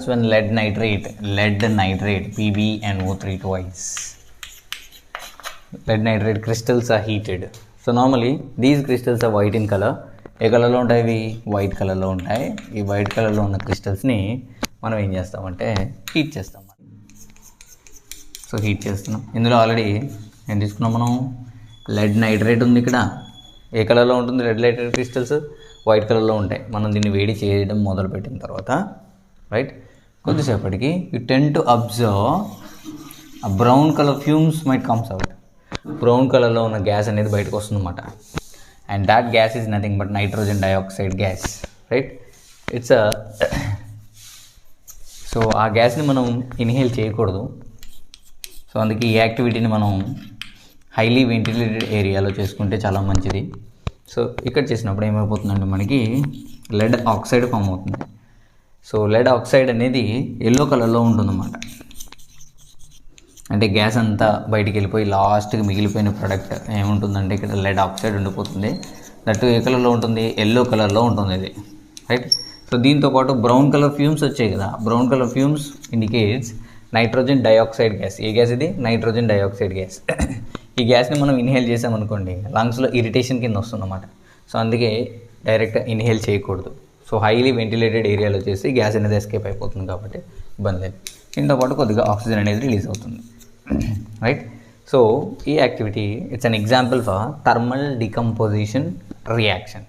when lead nitrate PbNO3 twice. Lead nitrate crystals are heated. So normally these crystals are white in color. ఏ కలర్లో ఉంటాయి? ఇవి white కలర్లో ఉంటాయి. ఈ white కలర్లో ఉన్న క్రిస్టల్స్ని మనం ఏం చేస్తామంటే హీట్ చేస్తాం. సో హీట్ చేస్తున్నాం. ఇందులో ఆల్రెడీ ఏం తీసుకున్నాం మనం? లెడ్ నైట్రేట్ ఉంది. ఇక్కడ ఏ కలర్లో ఉంటుంది? రెడ్ నైట్రేట్ క్రిస్టల్స్ వైట్ కలర్లో ఉంటాయి. మనం దీన్ని వేడి చేయడం మొదలుపెట్టిన తర్వాత రైట్ కొద్దిసేపటికి యూ టెన్ టు అబ్జర్వ్ ఆ brown colour fumes might comes out. Brown కలర్లో ఉన్న గ్యాస్ అనేది బయటకు వస్తుందన్నమాట. And that gas is nothing but nitrogen dioxide gas, right? It's so ఆ గ్యాస్ని మనం ఇన్హేల్ చేయకూడదు. సో అందుకే ఈ యాక్టివిటీని మనం హైలీ వెంటిలేటెడ్ ఏరియాలో చేసుకుంటే చాలా మంచిది. సో ఇక్కడ చేసినప్పుడు ఏమైపోతుందంటే మనకి లెడ్ ఆక్సైడ్ ఫామ్ అవుతుంది. సో లెడ్ ఆక్సైడ్ అనేది ఎల్లో కలర్లో ఉంటుందన్నమాట. అంటే గ్యాస్ అంతా బయటికి వెళ్ళిపోయి లాస్ట్కి మిగిలిపోయిన ప్రోడక్ట్ ఏముంటుందంటే ఇక్కడ లెడ్ ఆక్సైడ్ ఉండిపోతుంది. దట్ ఏ కలర్లో ఉంటుంది? ఎల్లో కలర్లో ఉంటుంది ఇది, రైట్? సో దీంతోపాటు బ్రౌన్ కలర్ ఫ్యూమ్స్ వచ్చాయి కదా, brown colour fumes indicates nitrogen dioxide gas. ఏ గ్యాస్ ఇది? Nitrogen dioxide gas. ఈ గ్యాస్ని మనం ఇన్హేల్ చేసామనుకోండి లంగ్స్లో ఇరిటేషన్ కింద వస్తుందన్నమాట. సో అందుకే డైరెక్ట్ ఇన్హేల్ చేయకూడదు. సో హైలీ వెంటిలేటెడ్ ఏరియాలో చేసి గ్యాస్ అనేది ఎస్కేప్ అయిపోతుంది కాబట్టి ఇబ్బంది లేదు. దీంతో పాటు కొద్దిగా ఆక్సిజన్ అనేది రిలీజ్ అవుతుంది, రైట్? సో ఈ activity it's an example for thermal decomposition reaction.